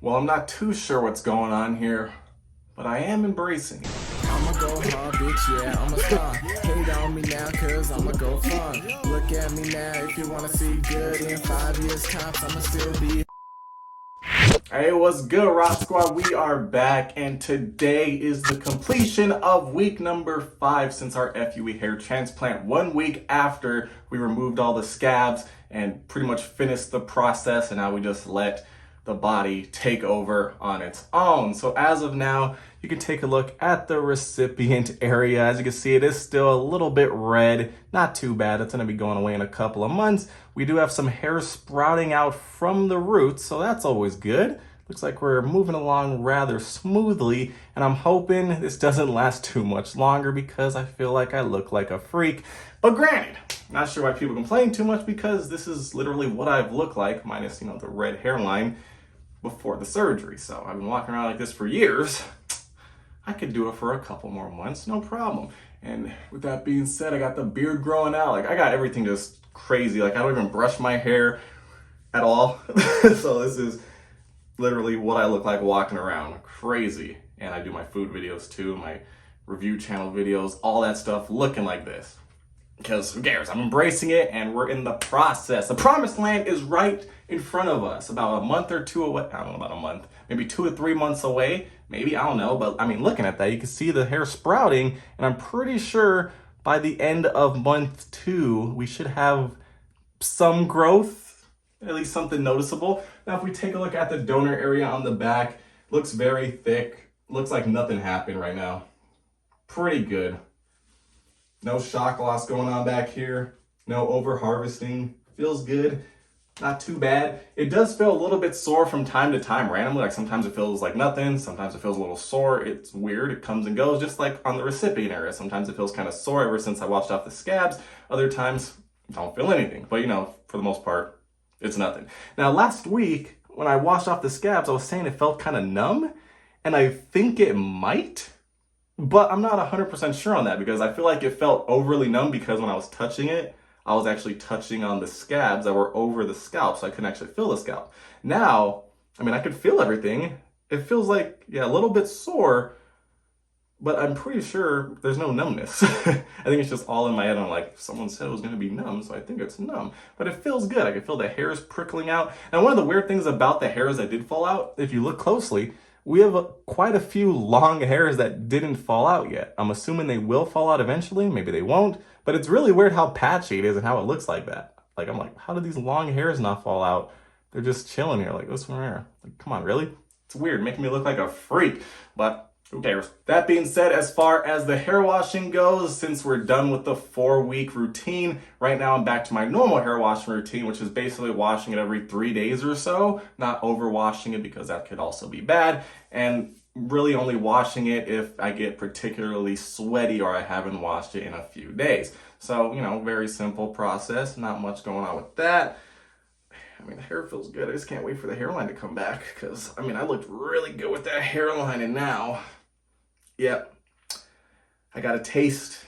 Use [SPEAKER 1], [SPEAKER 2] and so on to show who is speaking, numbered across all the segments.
[SPEAKER 1] Well, I'm not too sure what's going on here, but I am embracing it.
[SPEAKER 2] I'ma go hard, bitch, yeah, I'm a star. Hate on me now, cause I'ma go far. Look at me now, if you wanna see good in 5 years tops, I'ma still be.
[SPEAKER 1] Hey, what's good, Rock Squad? We are back, and today is the completion of week number 5 since our FUE hair transplant. 1 week after we removed all the scabs and pretty much finished the process, and now we just let the body take over on its own. So as of now, you can take a look at the recipient area. As you can see, it is still a little bit red. Not too bad. It's going to be going away in a couple of months. We do have some hair sprouting out from the roots, so that's always good. Looks like we're moving along rather smoothly, and I'm hoping this doesn't last too much longer because I feel like I look like a freak. But granted, not sure why people complain too much because this is literally what I've looked like, minus, the red hairline before the surgery. So I've been walking around like this for years. I could do it for a couple more months, no problem. And with that being said, I got the beard growing out. Like, I got everything just crazy. Like, I don't even brush my hair at all. So this is literally what I look like walking around. Crazy. And I do my food videos too, my review channel videos, all that stuff looking like this. Because who cares? I'm embracing it, and we're in the process. The promised land is right in front of us, about a month or two away. I don't know about a month, maybe 2 or 3 months away. Maybe, I don't know. But I mean, looking at that, you can see the hair sprouting, and I'm pretty sure by the end of month 2, we should have some growth, at least something noticeable. Now, if we take a look at the donor area on the back, looks very thick. Looks like nothing happened right now. Pretty good. No shock loss going on back here. No over harvesting. Feels good. Not too bad. It does feel a little bit sore from time to time randomly. Like sometimes it feels like nothing. Sometimes it feels a little sore. It's weird. It comes and goes just like on the recipient area. Sometimes it feels kind of sore ever since I washed off the scabs. Other times I don't feel anything. But for the most part, it's nothing. Now last week when I washed off the scabs, I was saying it felt kind of numb. And I think it might. But I'm not 100% sure on that because I feel like it felt overly numb because when I was touching it, I was actually touching on the scabs that were over the scalp, so I couldn't actually feel the scalp. Now, I could feel everything. It feels like, a little bit sore, but I'm pretty sure there's no numbness. I think it's just all in my head. I'm like, someone said it was going to be numb, so I think it's numb. But it feels good. I can feel the hairs prickling out. And one of the weird things about the hairs that did fall out, if you look closely, we have quite a few long hairs that didn't fall out yet. I'm assuming they will fall out eventually. Maybe they won't. But it's really weird how patchy it is and how it looks like that. Like, I'm like, how do these long hairs not fall out? They're just chilling here like this one here. Like, come on, really? It's weird, making me look like a freak. But who cares? That being said, as far as the hair washing goes, since we're done with the 4-week routine, right now I'm back to my normal hair washing routine, which is basically washing it every 3 days or so, not overwashing it because that could also be bad, and really only washing it if I get particularly sweaty or I haven't washed it in a few days. So, very simple process, not much going on with that. The hair feels good. I just can't wait for the hairline to come back because, I looked really good with that hairline, and now, I got a taste.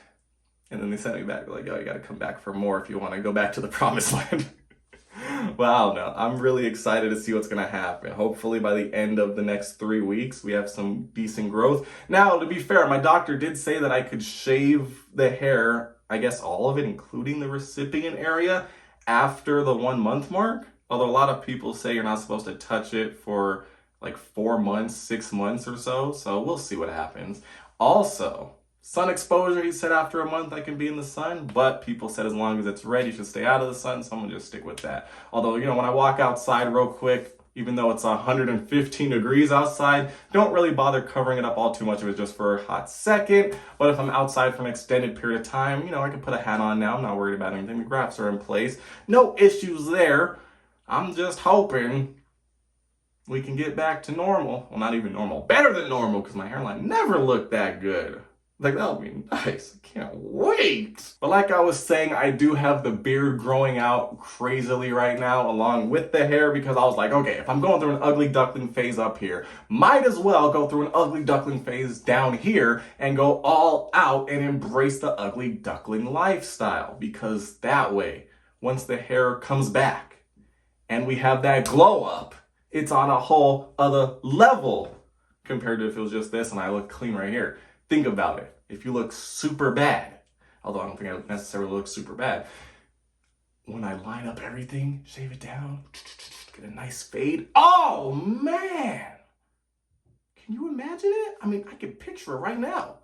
[SPEAKER 1] And then they sent me back, like, oh, you got to come back for more if you want to go back to the promised land. Well, I don't know. I'm really excited to see what's going to happen. Hopefully by the end of the next 3 weeks, we have some decent growth. Now, to be fair, my doctor did say that I could shave the hair, I guess all of it, including the recipient area, after the 1 month mark. Although a lot of people say you're not supposed to touch it for like 4 months, 6 months or so. So we'll see what happens. Also, sun exposure, he said after a month I can be in the sun, but people said as long as it's red, you should stay out of the sun. So I'm gonna just stick with that. Although, when I walk outside real quick, even though it's 115 degrees outside, don't really bother covering it up all too much if it's just for a hot second. But if I'm outside for an extended period of time, I can put a hat on now. I'm not worried about anything. The grafts are in place. No issues there. I'm just hoping we can get back to normal. Well, not even normal. Better than normal, because my hairline never looked that good. Like, that'll be nice. I can't wait. But like I was saying, I do have the beard growing out crazily right now, along with the hair, because I was like, okay, if I'm going through an ugly duckling phase up here, might as well go through an ugly duckling phase down here and go all out and embrace the ugly duckling lifestyle. Because that way, once the hair comes back and we have that glow up, It's on a whole other level compared to if it was just this and I look clean right here. Think about it. If you look super bad, although I don't think I necessarily look super bad, when I line up everything, shave it down, get a nice fade. Oh man! Can you imagine it? I mean, I can picture it right now.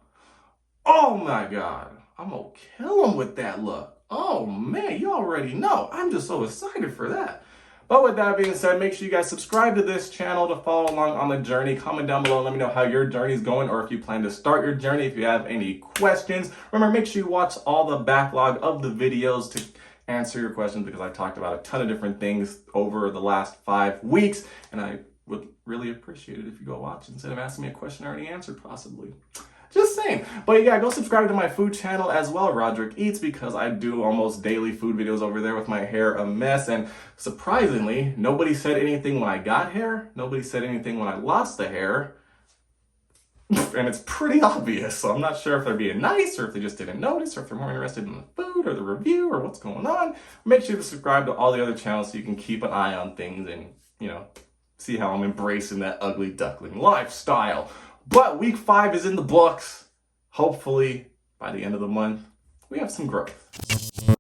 [SPEAKER 1] Oh my God. I'm gonna kill him with that look. Oh man, you already know. I'm just so excited for that. But with that being said, make sure you guys subscribe to this channel to follow along on the journey. Comment down below and let me know how your journey is going, or if you plan to start your journey, if you have any questions. Remember, make sure you watch all the backlog of the videos to answer your questions, because I talked about a ton of different things over the last 5 weeks, and I would really appreciate it if you go watch instead of asking me a question I already answered, possibly. Just saying. But yeah, go subscribe to my food channel as well, Rodrick Eats, because I do almost daily food videos over there with my hair a mess. And surprisingly, nobody said anything when I got hair. Nobody said anything when I lost the hair. And it's pretty obvious. So I'm not sure if they're being nice, or if they just didn't notice, or if they're more interested in the food or the review or what's going on. Make sure to subscribe to all the other channels so you can keep an eye on things and, you know, see how I'm embracing that ugly duckling lifestyle. But week 5 is in the books. Hopefully, by the end of the month, we have some growth.